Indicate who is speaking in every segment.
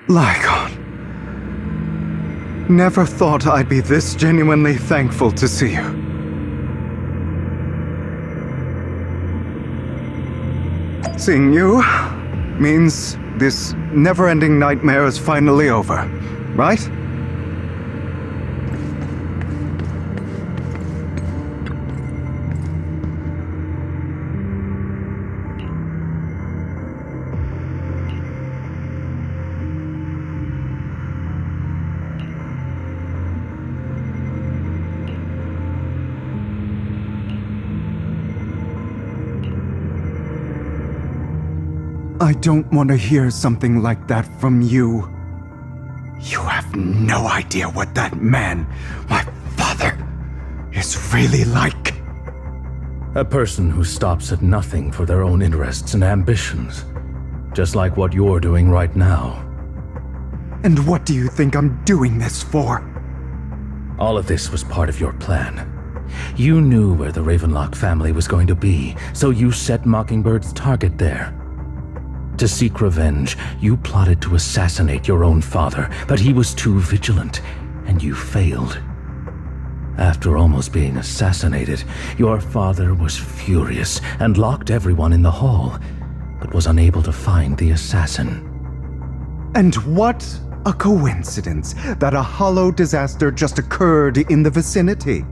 Speaker 1: Lycon. Never thought I'd be this genuinely thankful to see you. Seeing you means this never-ending nightmare is finally over, right? I don't want to hear something like that from you. You have no idea what that man, my father, is really like.
Speaker 2: A person who stops at nothing for their own interests and ambitions. Just like what you're doing right now.
Speaker 1: And what do you think I'm doing this for?
Speaker 2: All of this was part of your plan. You knew where the Ravenlock family was going to be, so you set Mockingbird's target there. To seek revenge, you plotted to assassinate your own father, but he was too vigilant, and you failed. After almost being assassinated, your father was furious and locked everyone in the hall, but was unable to find the assassin.
Speaker 1: And what a coincidence that a hollow disaster just occurred in the vicinity.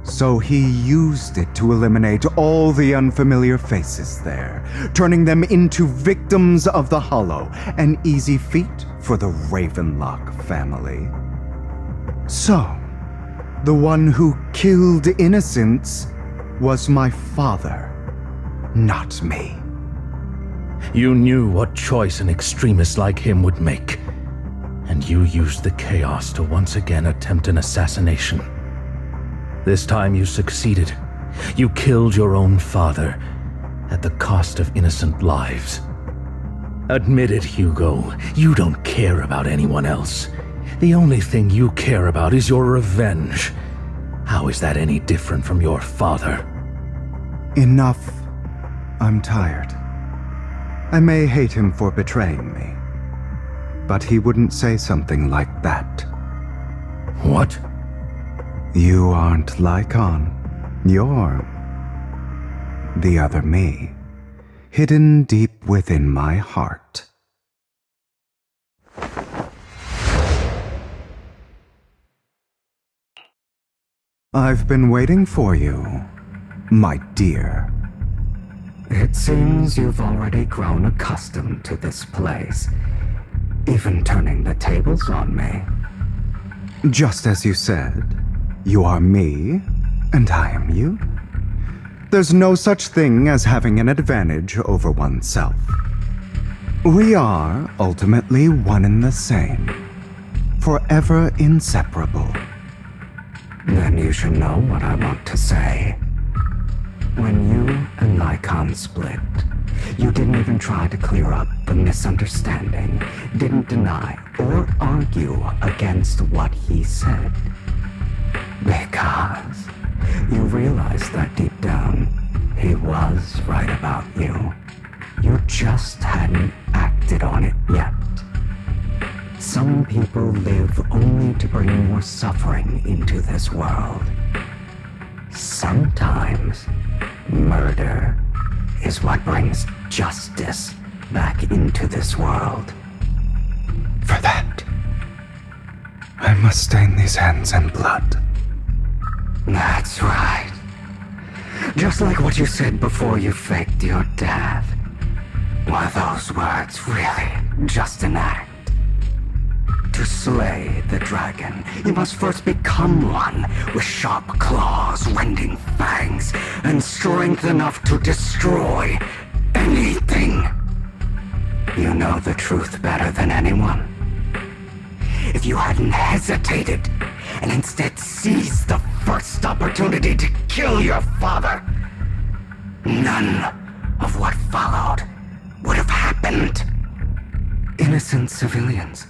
Speaker 1: So he used it to eliminate all the unfamiliar faces there, turning them into victims of the Hollow, an easy feat for the Ravenlock family. So, the one who killed innocents was my father, not me.
Speaker 2: You knew what choice an extremist like him would make, and you used the chaos to once again attempt an assassination. This time you succeeded. You killed your own father, at the cost of innocent lives. Admit it, Hugo. You don't care about anyone else. The only thing you care about is your revenge. How is that any different from your father?
Speaker 1: Enough. I'm tired. I may hate him for betraying me, but he wouldn't say something like that.
Speaker 2: What?
Speaker 1: You aren't Lycon. You're the other me, hidden deep within my heart. I've been waiting for you, my dear.
Speaker 3: It seems you've already grown accustomed to this place, even turning the tables on me.
Speaker 1: Just as you said, you are me, and I am you. There's no such thing as having an advantage over oneself. We are ultimately one and the same, forever inseparable.
Speaker 3: Then you should know what I want to say. When you and Lycon split, you didn't even try to clear up the misunderstanding, didn't deny or argue against what he said. Because you realized that deep down, he was right about you. You just hadn't acted on it yet. Some people live only to bring more suffering into this world. Sometimes, murder is what brings justice back into this world.
Speaker 1: For that, I must stain these hands in blood.
Speaker 3: That's right. Just like what you said before you faked your death. Were those words really just an act? To slay the dragon, you must first become one with sharp claws, rending fangs, and strength enough to destroy anything. You know the truth better than anyone. If you hadn't hesitated and instead seized the first opportunity to kill your father, none of what followed would have happened. Innocent civilians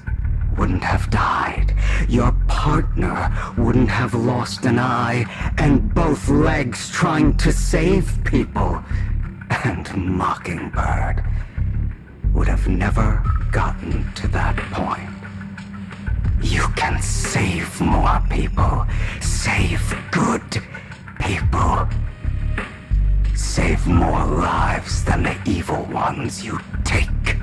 Speaker 3: wouldn't have died. Your partner wouldn't have lost an eye and both legs trying to save people. And Mockingbird would have never gotten to that point. can save more people, save good people, save more lives than the evil ones you take.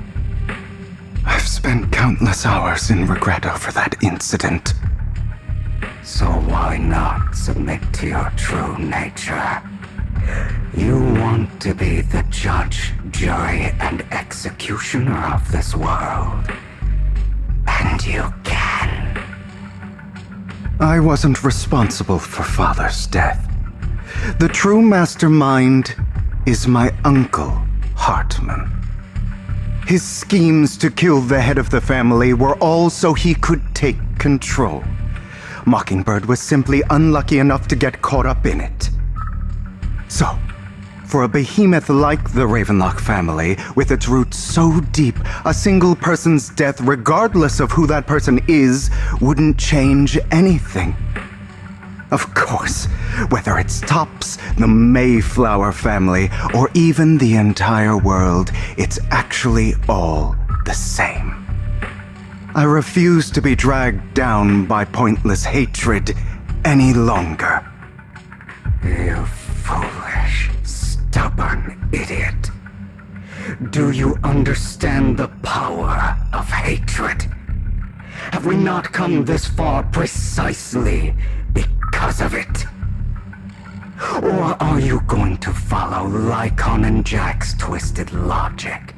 Speaker 1: I've spent countless hours in regret over that incident.
Speaker 3: So why not submit to your true nature? You want to be the judge, jury, and executioner of this world. And you can.
Speaker 1: I wasn't responsible for Father's death. The true mastermind is my uncle, Hartman. His schemes to kill the head of the family were all so he could take control. Mockingbird was simply unlucky enough to get caught up in it. So, for a behemoth like the Ravenlock family, with its roots so deep, a single person's death, regardless of who that person is, wouldn't change anything. Of course, whether it's Tops, the Mayflower family, or even the entire world, it's actually all the same. I refuse to be dragged down by pointless hatred any longer.
Speaker 3: You foolish, stubborn idiot. Do you understand the power of hatred? Have we not come this far precisely because of it? Or are you going to follow Lycon and Jack's twisted logic?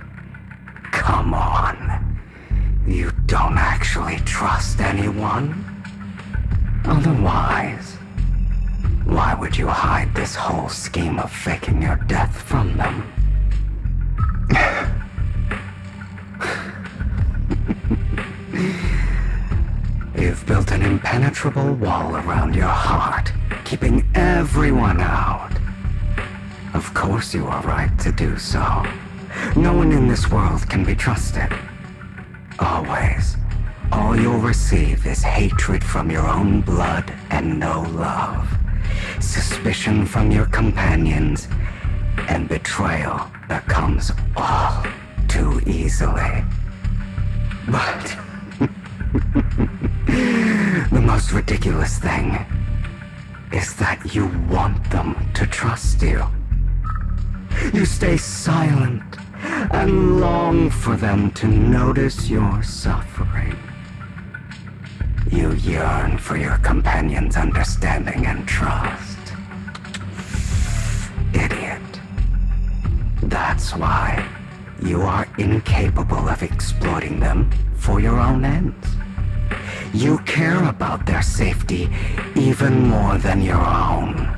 Speaker 3: Come on. You don't actually trust anyone? Otherwise, why would you hide this whole scheme of faking your death from them? You've built an impenetrable wall around your heart, keeping everyone out. Of course you are right to do so. No one in this world can be trusted. Always. All you'll receive is hatred from your own blood and no love. Suspicion from your companions, and betrayal that comes all too easily. But the most ridiculous thing is that you want them to trust you. You stay silent and long for them to notice your suffering. You yearn for your companion's understanding and trust. Idiot. That's why you are incapable of exploiting them for your own ends. You care about their safety even more than your own.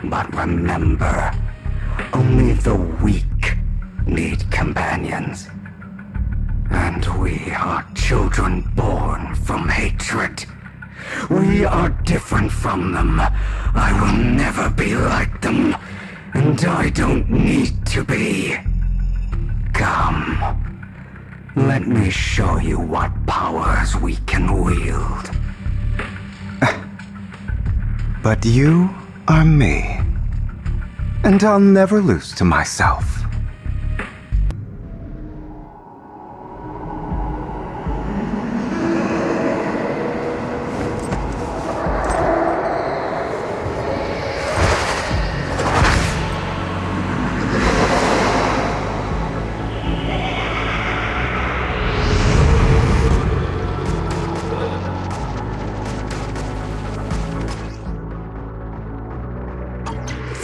Speaker 3: But remember, only the weak need companions. And we are children born from hatred. We are different from them. I will never be like them, and I don't need to be. Come, let me show you what powers we can wield.
Speaker 1: But you are me, and I'll never lose to myself.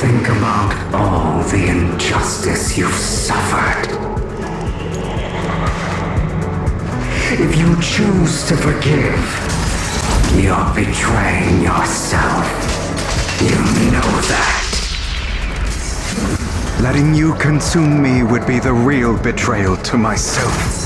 Speaker 3: Think about all the injustice you've suffered. If you choose to forgive, you're betraying yourself. You know that.
Speaker 1: Letting you consume me would be the real betrayal to myself.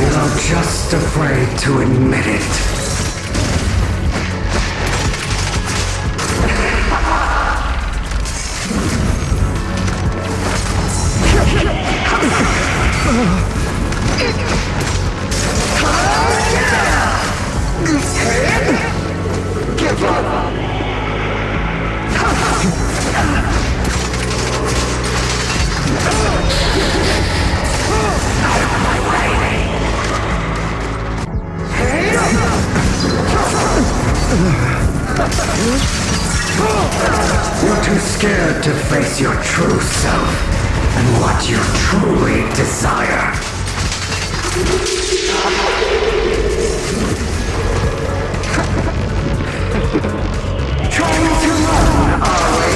Speaker 3: You're just afraid to admit it. Give up! Out of my way! You're too scared to face your true self and what you truly desire. Trying to run, are we?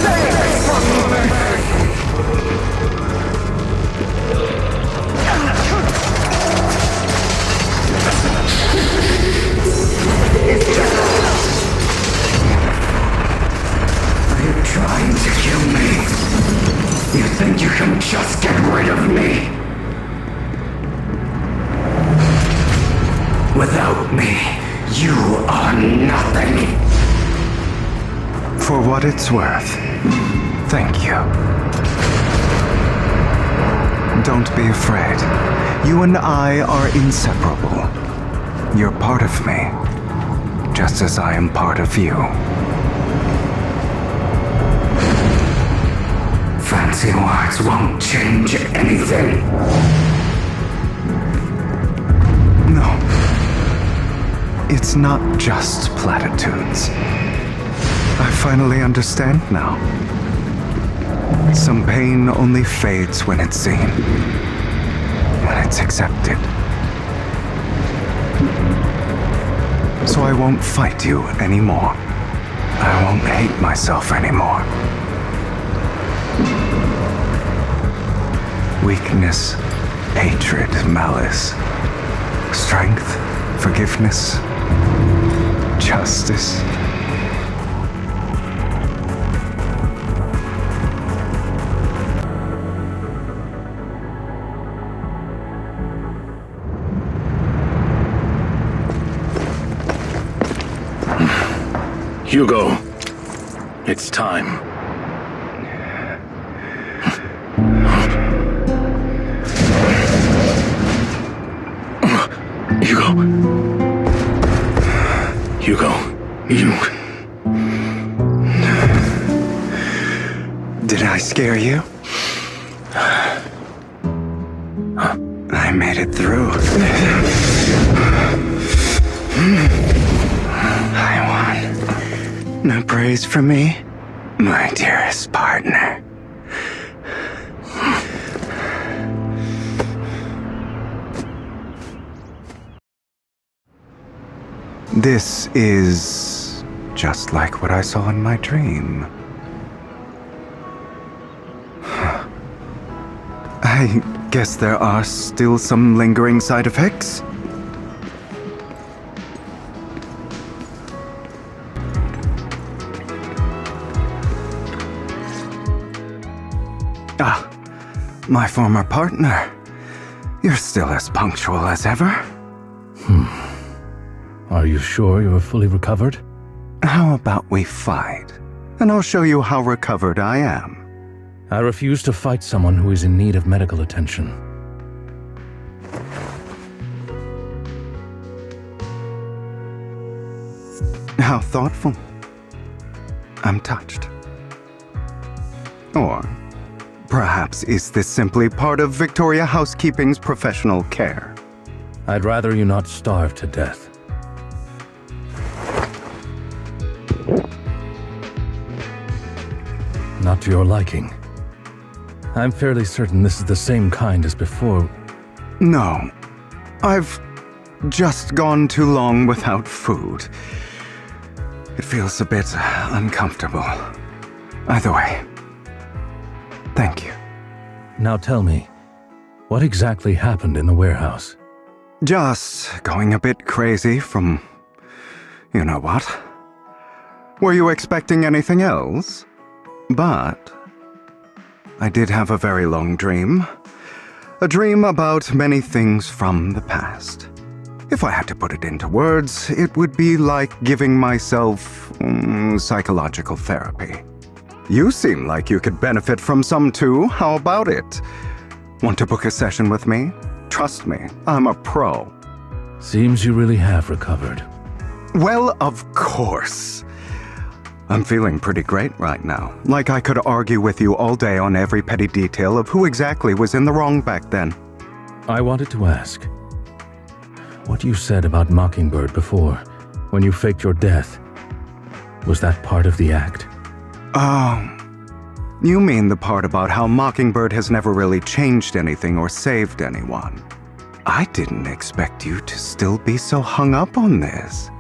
Speaker 3: Thanks for me! Are you trying to kill me? You think you can just get rid of me? Without me, you are nothing.
Speaker 1: For what it's worth, thank you. Don't be afraid. You and I are inseparable. You're part of me, just as I am part of you.
Speaker 3: Fancy words won't change anything.
Speaker 1: No. It's not just platitudes. I finally understand now. Some pain only fades when it's seen, when it's accepted. So I won't fight you anymore. I won't hate myself anymore. Weakness, hatred, malice, strength, forgiveness, justice.
Speaker 2: Hugo, it's time. Hugo, you...
Speaker 1: Did I scare you? I made it through. I won. No praise from me, my dearest partner. This is just like what I saw in my dream. I guess there are still some lingering side effects. Ah, my former partner. You're still as punctual as ever.
Speaker 2: Are you sure you're fully recovered?
Speaker 1: How about we fight? And I'll show you how recovered I am.
Speaker 2: I refuse to fight someone who is in need of medical attention.
Speaker 1: How thoughtful. I'm touched. Or perhaps is this simply part of Victoria Housekeeping's professional care?
Speaker 2: I'd rather you not starve to death. Not to your liking. I'm fairly certain this is the same kind as before.
Speaker 1: No. I've just gone too long without food. It feels a bit uncomfortable. Either way, thank you.
Speaker 2: Now tell me, what exactly happened in the warehouse?
Speaker 1: Just going a bit crazy from... you know what? Were you expecting anything else? But I did have a very long dream. A dream about many things from the past. If I had to put it into words, it would be like giving myself psychological therapy. You seem like you could benefit from some too. How about it? Want to book a session with me? Trust me, I'm a pro.
Speaker 2: Seems you really have recovered.
Speaker 1: Well, of course. I'm feeling pretty great right now. Like I could argue with you all day on every petty detail of who exactly was in the wrong back then.
Speaker 2: I wanted to ask, what you said about Mockingbird before, when you faked your death, was that part of the act?
Speaker 1: Oh, you mean the part about how Mockingbird has never really changed anything or saved anyone. I didn't expect you to still be so hung up on this.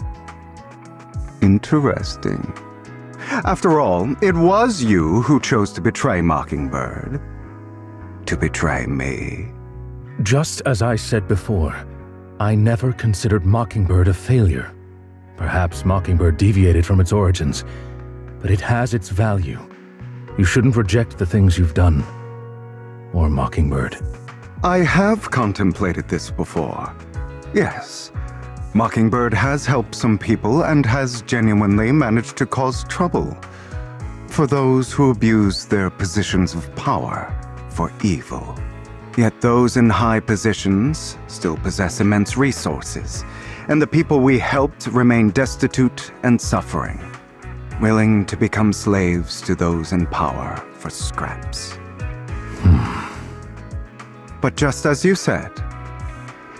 Speaker 1: Interesting. After all, it was you who chose to betray Mockingbird. To betray me.
Speaker 2: Just as I said before, I never considered Mockingbird a failure. Perhaps Mockingbird deviated from its origins, but it has its value. You shouldn't reject the things you've done. Or Mockingbird.
Speaker 1: I have contemplated this before. Yes. Mockingbird has helped some people and has genuinely managed to cause trouble for those who abuse their positions of power for evil. Yet those in high positions still possess immense resources, and the people we helped remain destitute and suffering, willing to become slaves to those in power for scraps. But just as you said,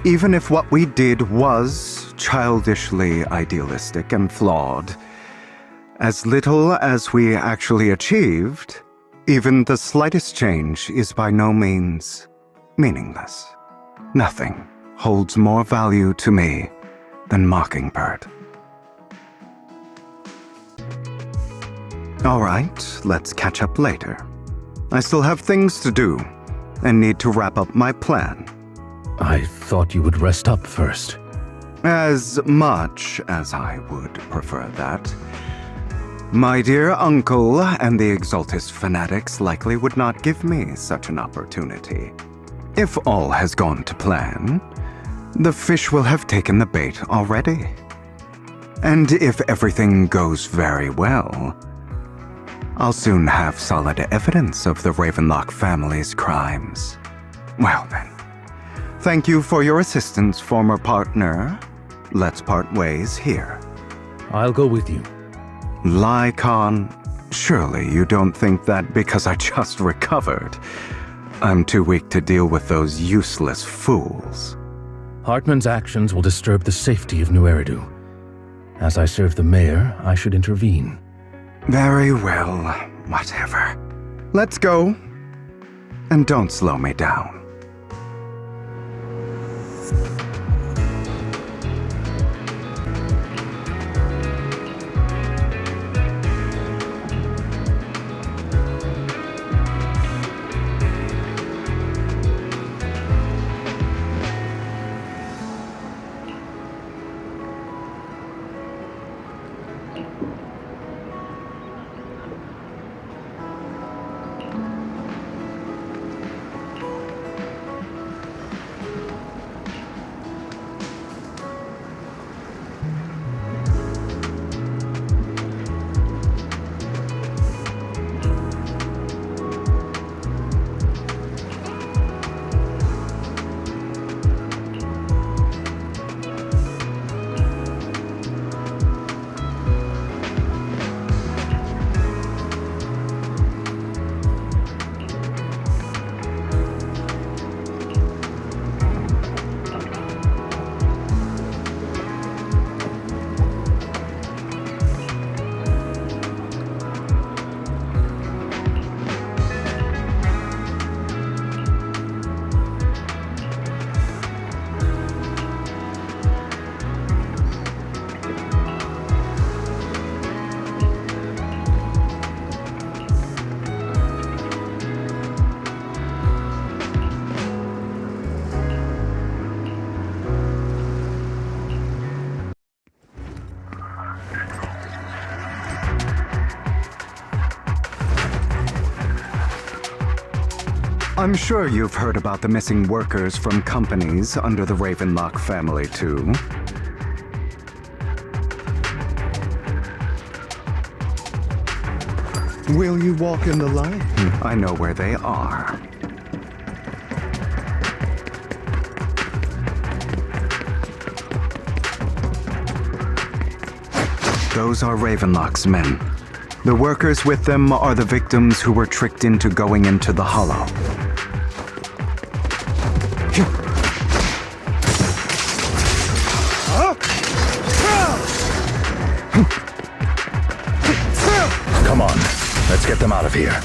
Speaker 1: even if what we did was childishly idealistic and flawed, as little as we actually achieved, even the slightest change is by no means meaningless. Nothing holds more value to me than Mockingbird. All right, let's catch up later. I still have things to do and need to wrap up my plan.
Speaker 2: I thought you would rest up first.
Speaker 1: As much as I would prefer that. My dear uncle and the Exaltist fanatics likely would not give me such an opportunity. If all has gone to plan, the fish will have taken the bait already. And if everything goes very well, I'll soon have solid evidence of the Ravenlock family's crimes. Well then, thank you for your assistance, former partner. Let's part ways here.
Speaker 2: I'll go with you.
Speaker 1: Lycon, surely you don't think that because I just recovered, I'm too weak to deal with those useless fools.
Speaker 2: Hartman's actions will disturb the safety of New Eridu. As I serve the mayor, I should intervene.
Speaker 1: Very well, whatever. Let's go. And don't slow me down. I'm sure you've heard about the missing workers from companies under the Ravenlock family, too. Will you walk in the light? I know where they are. Those are Ravenlock's men. The workers with them are the victims who were tricked into going into the Hollow.
Speaker 2: Come on, let's get them out of here.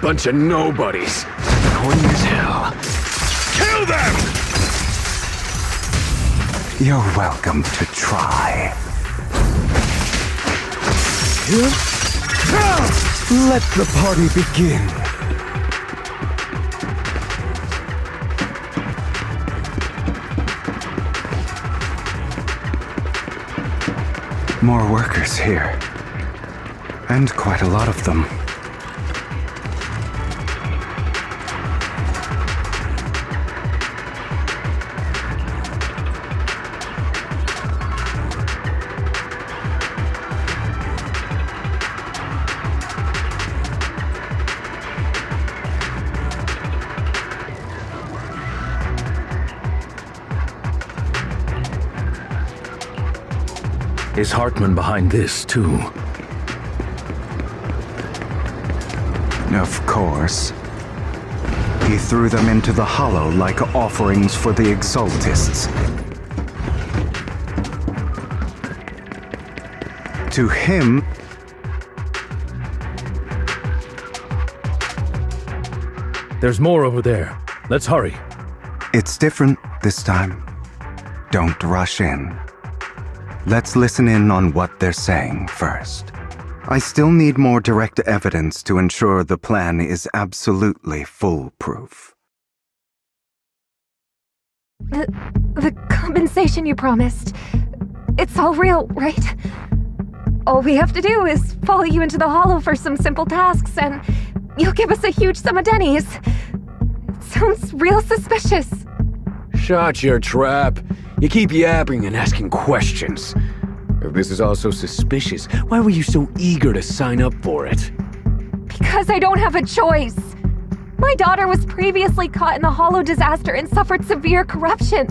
Speaker 4: Bunch of nobodies. Annoying as hell. Kill them!
Speaker 1: You're welcome to try. Let the party begin. More workers here. And quite a lot of them.
Speaker 2: Is Hartman behind this, too?
Speaker 1: Of course. He threw them into the Hollow like offerings for the Exaltists. To him,
Speaker 2: There's more over there. Let's hurry.
Speaker 1: it's different this time. Don't rush in. Let's listen in on what they're saying first. I still need more direct evidence to ensure the plan is absolutely foolproof.
Speaker 5: The compensation you promised. It's all real, right? All we have to do is follow you into the Hollow for some simple tasks, and you'll give us a huge sum of dennies. It sounds real suspicious.
Speaker 4: Shut your trap. You keep yapping and asking questions. If this is all so suspicious, why were you so eager to sign up for it?
Speaker 5: Because I don't have a choice. My daughter was previously caught in the Hollow disaster and suffered severe corruption.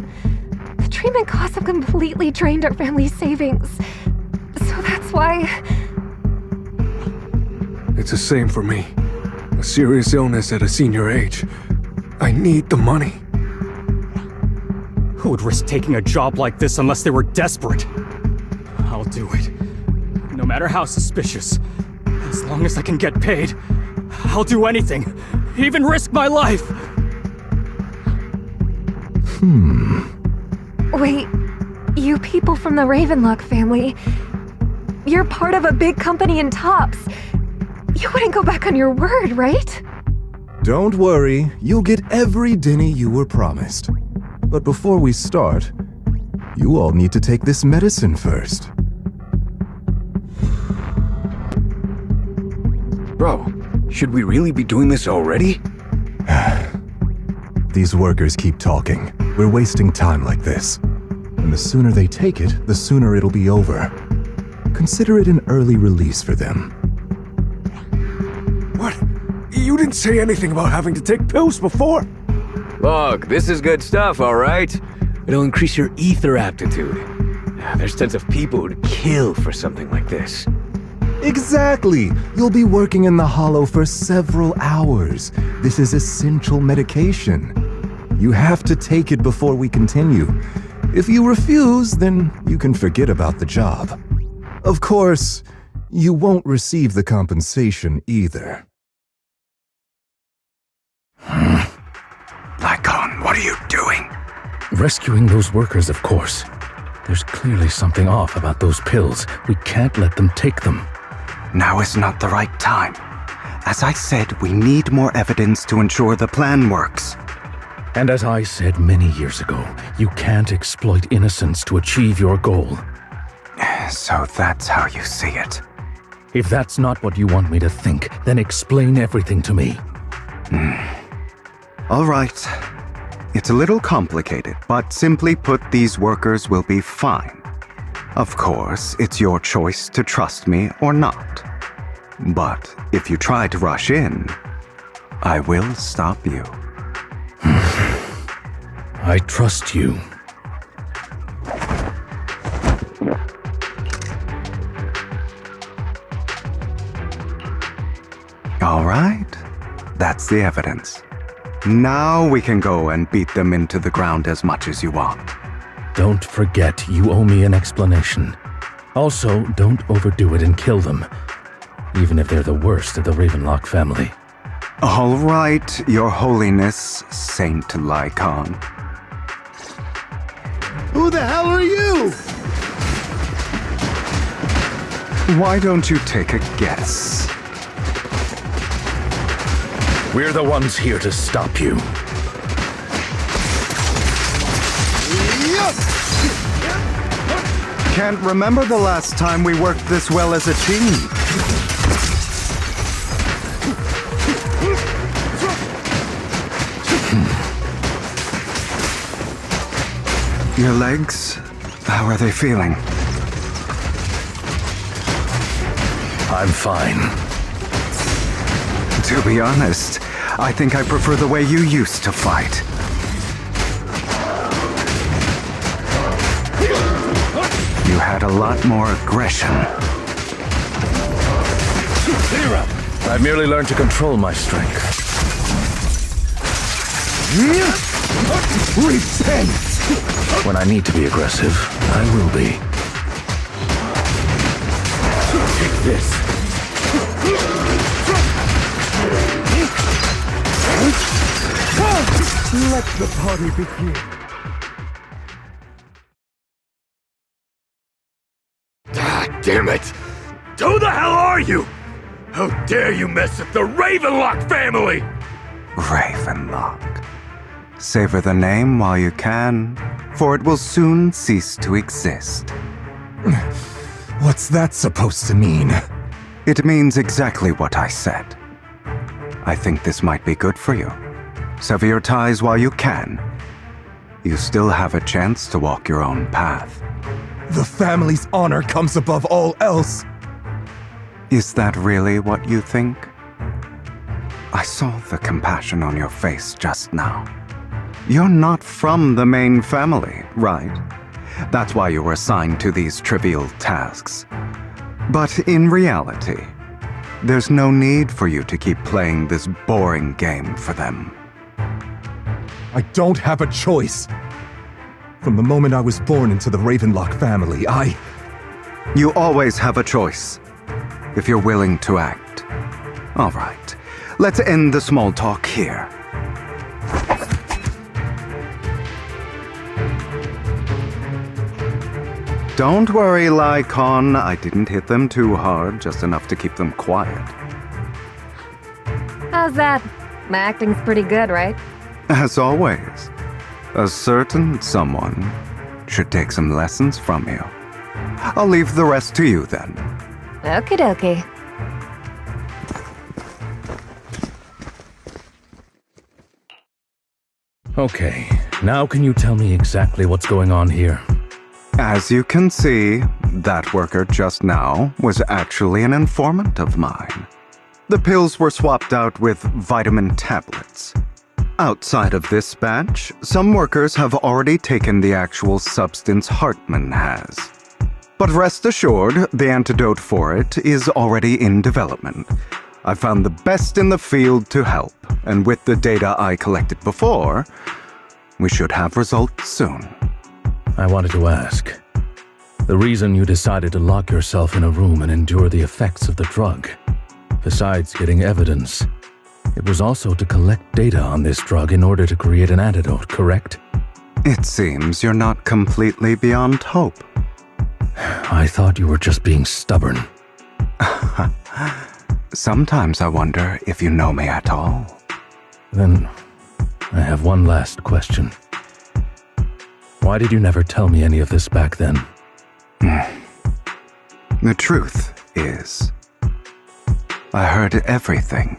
Speaker 5: The treatment costs have completely drained our family's savings. So that's why...
Speaker 6: It's the same for me. A serious illness at a senior age. I need the money.
Speaker 7: Who would risk taking a job like this unless they were desperate? I'll do it. No matter how suspicious. As long as I can get paid, I'll do anything. Even risk my life!
Speaker 5: Wait, you people from the Ravenlock family, you're part of a big company in Tops. You wouldn't go back on your word, right?
Speaker 8: Don't worry, you'll get every denny you were promised. But before we start, you all need to take this medicine first.
Speaker 4: Bro, should we really be doing this already?
Speaker 8: These workers keep talking. We're wasting time like this. And the sooner they take it, the sooner it'll be over. Consider it an early release for them.
Speaker 6: What? You didn't say anything about having to take pills before.
Speaker 4: Look, this is good stuff, alright? It'll increase your ether aptitude. There's tons of people who'd kill for something like this.
Speaker 8: Exactly! You'll be working in the Hollow for several hours. This is essential medication. You have to take it before we continue. If you refuse, then you can forget about the job. Of course, you won't receive the compensation either.
Speaker 1: Lycon, what are you doing?
Speaker 2: Rescuing those workers, of course. There's clearly something off about those pills. We can't let them take them.
Speaker 1: Now is not the right time. As I said, we need more evidence to ensure the plan works.
Speaker 2: And as I said many years ago, you can't exploit innocence to achieve your goal.
Speaker 1: So that's how you see it.
Speaker 2: If that's not what you want me to think, then explain everything to me.
Speaker 1: All right. It's a little complicated, but simply put, these workers will be fine. Of course, it's your choice to trust me or not. But if you try to rush in, I will stop you.
Speaker 2: I trust you.
Speaker 1: All right. That's the evidence. Now we can go and beat them into the ground as much as you want.
Speaker 2: Don't forget, you owe me an explanation. Also, don't overdo it and kill them, even if they're the worst of the Ravenlock family.
Speaker 1: All right, Your Holiness, Saint Lycon.
Speaker 8: Who the hell are you?
Speaker 1: Why don't you take a guess?
Speaker 2: We're the ones here to stop you.
Speaker 1: Can't remember the last time we worked this well as a team. Your legs, how are they feeling?
Speaker 2: I'm fine.
Speaker 1: To be honest, I think I prefer the way you used to fight. You had a lot more aggression.
Speaker 2: I've merely learned to control my strength.
Speaker 8: Repent!
Speaker 2: When I need to be aggressive, I will be. Take this.
Speaker 8: Let the party begin.
Speaker 4: Ah, damn it! Who the hell are you? How dare you mess with the Ravenlock family!
Speaker 1: Ravenlock. Savor the name while you can, for it will soon cease to exist.
Speaker 8: What's that supposed to mean?
Speaker 1: It means exactly what I said. I think this might be good for you. Sever your ties while you can. You still have a chance to walk your own path.
Speaker 8: The family's honor comes above all else.
Speaker 1: Is that really what you think? I saw the compassion on your face just now. You're not from the main family, right? That's why you were assigned to these trivial tasks. But in reality, there's no need for you to keep playing this boring game for them.
Speaker 8: I don't have a choice. From the moment I was born into the Ravenlock family,
Speaker 1: You always have a choice, if you're willing to act. All right, let's end the small talk here. Don't worry, Lycon. I didn't hit them too hard, just enough to keep them quiet.
Speaker 5: How's that? My acting's pretty good, right?
Speaker 1: As always, a certain someone should take some lessons from you. I'll leave the rest to you then.
Speaker 5: Okie dokie.
Speaker 2: Okay, now can you tell me exactly what's going on here?
Speaker 1: As you can see, that worker just now was actually an informant of mine. The pills were swapped out with vitamin tablets. Outside of this batch, some workers have already taken the actual substance Hartman has. But rest assured, the antidote for it is already in development. I found the best in the field to help, and with the data I collected before, we should have results soon.
Speaker 2: I wanted to ask. The reason you decided to lock yourself in a room and endure the effects of the drug, besides getting evidence, it was also to collect data on this drug in order to create an antidote, correct?
Speaker 1: It seems you're not completely beyond hope.
Speaker 2: I thought you were just being stubborn.
Speaker 1: Sometimes I wonder if you know me at all.
Speaker 2: Then, I have one last question. Why did you never tell me any of this back then?
Speaker 1: The truth is, I heard everything.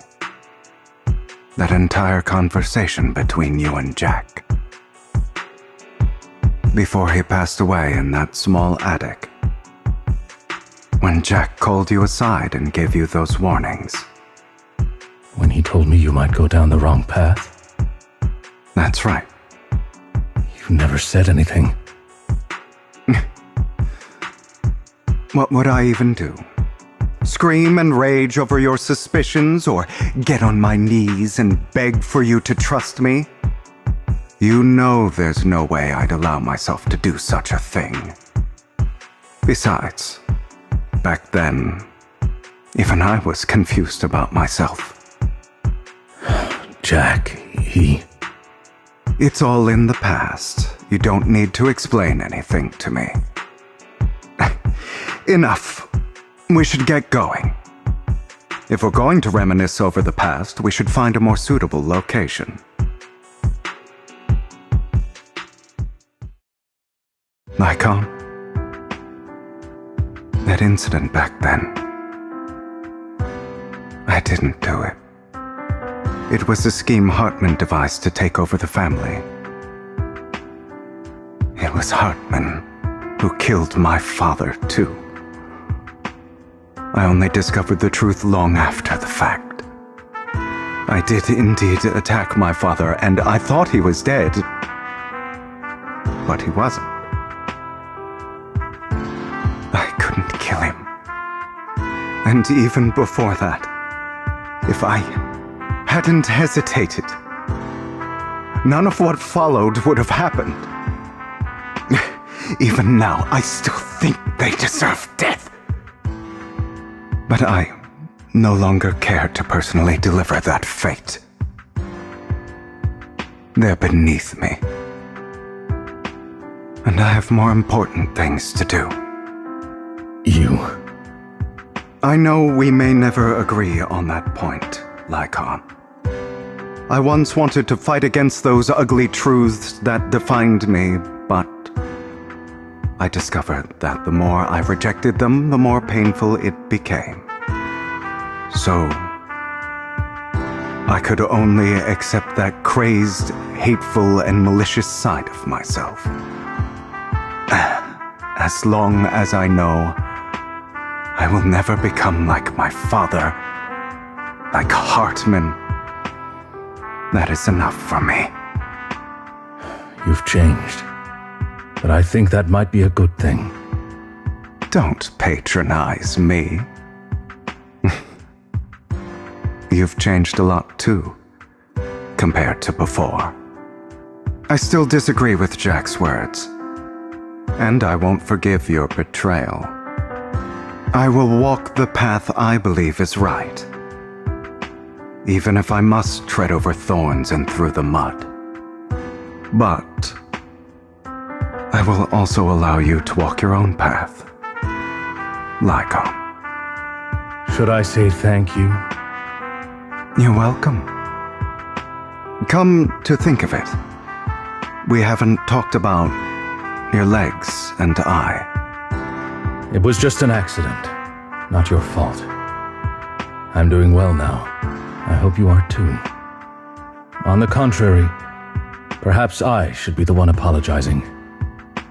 Speaker 1: That entire conversation between you and Jack. Before he passed away in that small attic. When Jack called you aside and gave you those warnings.
Speaker 2: When he told me you might go down the wrong path?
Speaker 1: That's right.
Speaker 2: You never said anything.
Speaker 1: What would I even do? Scream and rage over your suspicions, or get on my knees and beg for you to trust me? You know there's no way I'd allow myself to do such a thing. Besides, back then, even I was confused about myself.
Speaker 2: Jack,
Speaker 1: It's all in the past. You don't need to explain anything to me. Enough. We should get going. If we're going to reminisce over the past, we should find a more suitable location. Nikon, that incident back then, I didn't do it. It was a scheme Hartman devised to take over the family. It was Hartman who killed my father, too. I only discovered the truth long after the fact. I did indeed attack my father, and I thought he was dead. But he wasn't. I couldn't kill him. And even before that, if I hadn't hesitated, none of what followed would have happened. Even now, I still think they deserve death. But I no longer care to personally deliver that fate. They're beneath me. And I have more important things to do. I know we may never agree on that point, Lycon. I once wanted to fight against those ugly truths that defined me, but I discovered that the more I rejected them, the more painful it became. So, I could only accept that crazed, hateful, and malicious side of myself. As long as I know I will never become like my father, like Hartman, that is enough for me.
Speaker 2: You've changed. But I think that might be a good thing.
Speaker 1: Don't patronize me. You've changed a lot too, compared to before. I still disagree with Jack's words, and I won't forgive your betrayal. I will walk the path I believe is right, even if I must tread over thorns and through the mud. But I will also allow you to walk your own path, Lycon.
Speaker 2: Should I say thank you?
Speaker 1: You're welcome. Come to think of it, we haven't talked about your legs and eye.
Speaker 2: It was just an accident, not your fault. I'm doing well now. I hope you are too. On the contrary, perhaps I should be the one apologizing.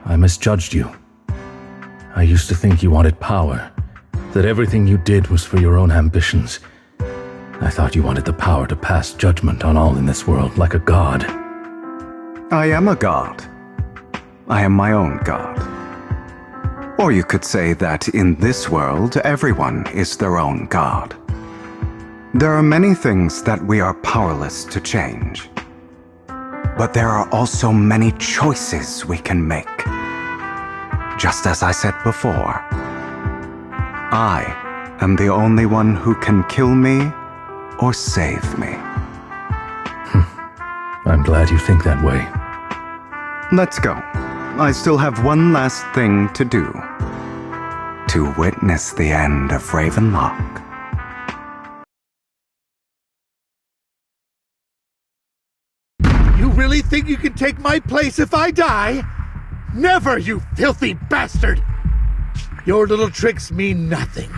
Speaker 2: I misjudged you. I used to think you wanted power, that everything you did was for your own ambitions. I thought you wanted the power to pass judgment on all in this world like a god.
Speaker 1: I am a god. I am my own god. Or you could say that in this world, everyone is their own god. There are many things that we are powerless to change. But there are also many choices we can make. Just as I said before, I am the only one who can kill me or save me.
Speaker 2: I'm glad you think that way.
Speaker 1: Let's go. I still have one last thing to do. To witness the end of Ravenlock.
Speaker 9: You really think you can take my place if I die? Never, you filthy bastard! Your little tricks mean nothing.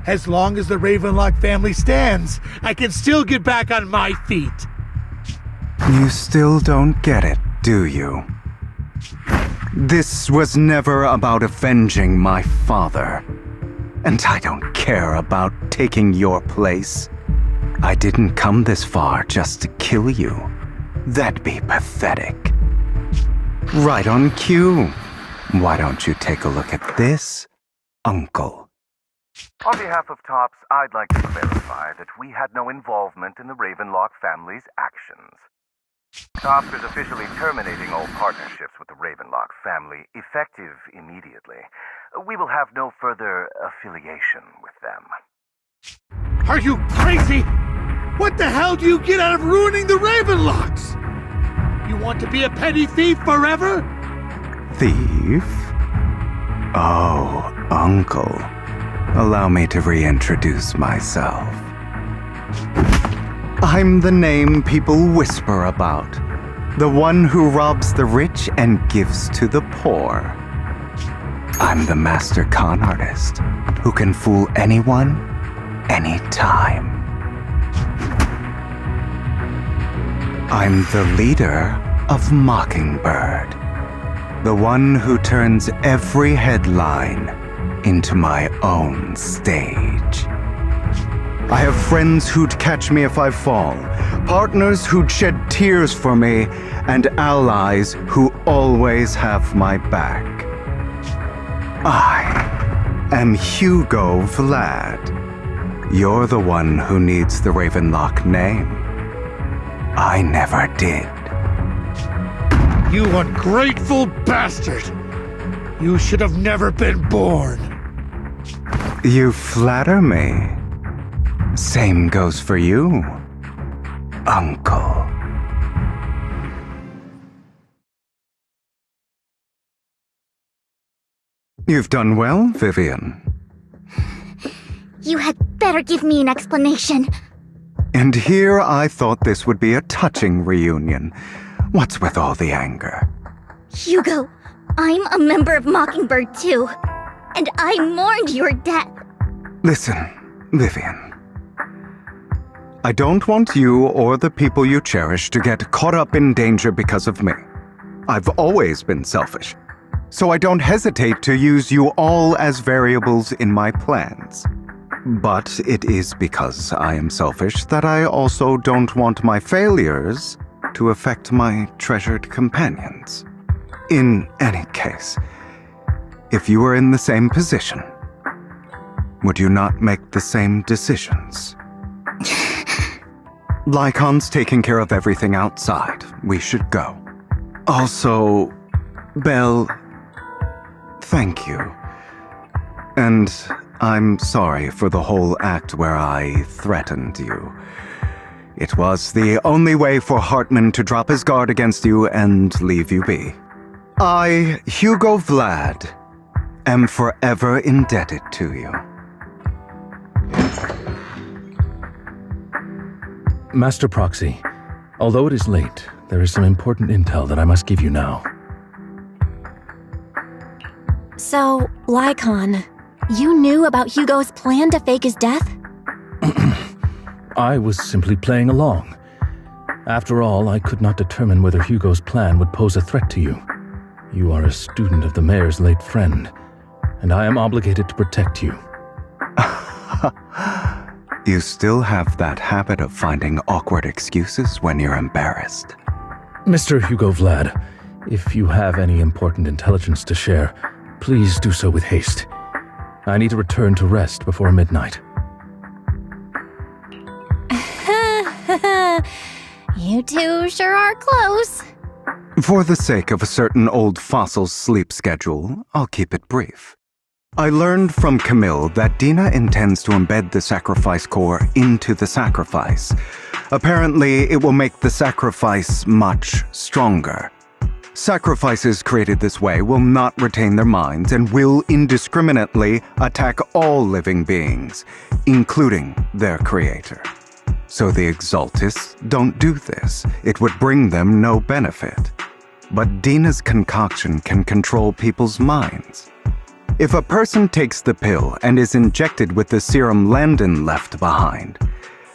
Speaker 9: As long as the Ravenlock family stands, I can still get back on my feet.
Speaker 1: You still don't get it, do you? This was never about avenging my father. And I don't care about taking your place. I didn't come this far just to kill you. That'd be pathetic. Right on cue. Why don't you take a look at this, Uncle?
Speaker 10: On behalf of TOPS, I'd like to clarify that we had no involvement in the Ravenlock family's actions. TOPS is officially terminating all partnerships with the Ravenlock family, effective immediately. We will have no further affiliation with them.
Speaker 9: Are you crazy? What the hell do you get out of ruining the Ravenlocks? You want to be a petty thief forever?
Speaker 1: Thief? Oh, Uncle. Allow me to reintroduce myself. I'm the name people whisper about. The one who robs the rich and gives to the poor. I'm the master con artist who can fool anyone, anytime. I'm the leader of Mockingbird. The one who turns every headline into my own stage. I have friends who'd catch me if I fall, partners who'd shed tears for me, and allies who always have my back. I am Hugo Vlad. You're the one who needs the Ravenlock name. I never did.
Speaker 9: You ungrateful bastard! You should have never been born.
Speaker 1: You flatter me. Same goes for you, Uncle. You've done well, Vivian.
Speaker 11: You had better give me an explanation.
Speaker 1: And here I thought this would be a touching reunion. What's with all the anger?
Speaker 11: Hugo, I'm a member of Mockingbird too, and I mourned your death.
Speaker 1: Listen, Vivian. I don't want you or the people you cherish to get caught up in danger because of me. I've always been selfish, so I don't hesitate to use you all as variables in my plans. But it is because I am selfish that I also don't want my failures to affect my treasured companions. In any case, if you were in the same position, would you not make the same decisions? Lycon's taking care of everything outside. We should go. Also, Belle, thank you. And I'm sorry for the whole act where I threatened you. It was the only way for Hartman to drop his guard against you and leave you be. I, Hugo Vlad, am forever indebted to you.
Speaker 2: Master Proxy, although it is late, there is some important intel that I must give you now.
Speaker 12: So, Lycon, you knew about Hugo's plan to fake his death?
Speaker 2: I was simply playing along. After all, I could not determine whether Hugo's plan would pose a threat to you. You are a student of the mayor's late friend, and I am obligated to protect you.
Speaker 1: You still have that habit of finding awkward excuses when you're embarrassed.
Speaker 2: Mr. Hugo Vlad, if you have any important intelligence to share, please do so with haste. I need to return to rest before midnight.
Speaker 12: You two sure are close.
Speaker 1: For the sake of a certain old fossil's sleep schedule, I'll keep it brief. I learned from Camille that Dina intends to embed the sacrifice core into the sacrifice. Apparently, it will make the sacrifice much stronger. Sacrifices created this way will not retain their minds and will indiscriminately attack all living beings, including their creator. So the Exaltists don't do this. It would bring them no benefit. But Dina's concoction can control people's minds. If a person takes the pill and is injected with the serum Landon left behind,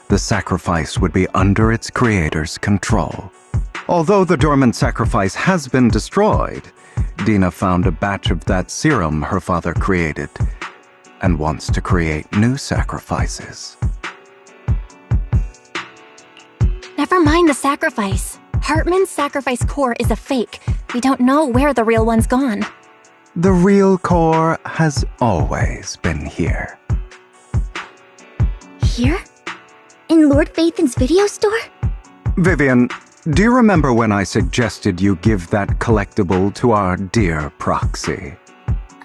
Speaker 1: the sacrifice would be under its creator's control. Although the dormant sacrifice has been destroyed, Dina found a batch of that serum her father created and wants to create new sacrifices.
Speaker 12: Never mind the sacrifice. Hartman's sacrifice core is a fake. We don't know where the real one's gone.
Speaker 1: The real core has always been here.
Speaker 11: Here? In Lord Phaethan's video store?
Speaker 1: Vivian, do you remember when I suggested you give that collectible to our dear proxy?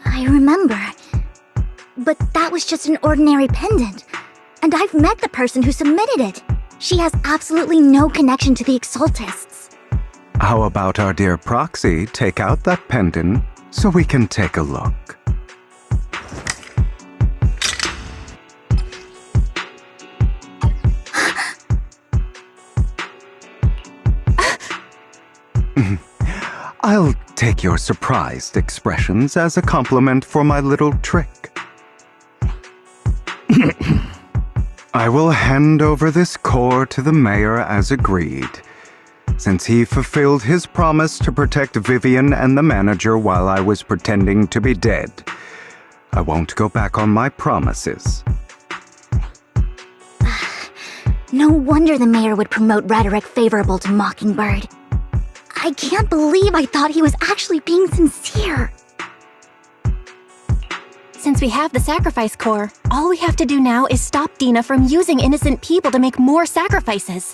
Speaker 11: I remember. But that was just an ordinary pendant. And I've met the person who submitted it. She has absolutely no connection to the Exaltists.
Speaker 1: How about our dear proxy take out that pendant so we can take a look? I'll take your surprised expressions as a compliment for my little trick. I will hand over this core to the mayor as agreed. Since he fulfilled his promise to protect Vivian and the manager while I was pretending to be dead, I won't go back on my promises.
Speaker 11: No wonder the mayor would promote rhetoric favorable to Mockingbird. I can't believe I thought he was actually being sincere.
Speaker 12: Since we have the sacrifice core, all we have to do now is stop Dina from using innocent people to make more sacrifices.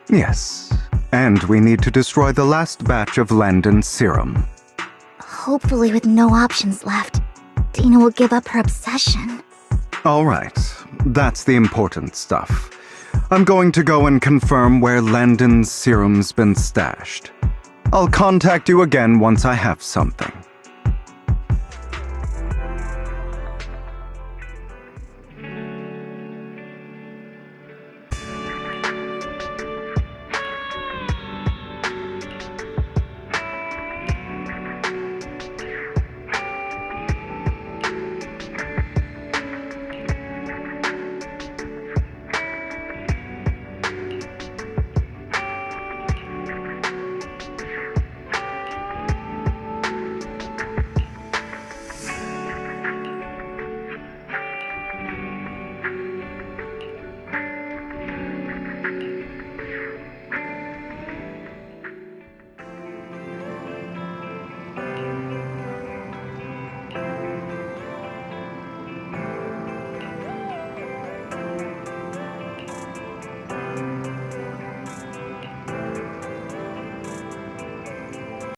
Speaker 1: Yes, and we need to destroy the last batch of Landon's serum.
Speaker 11: Hopefully with no options left, Dina will give up her obsession.
Speaker 1: All right, that's the important stuff. I'm going to go and confirm where Landon's serum's been stashed. I'll contact you again once I have something.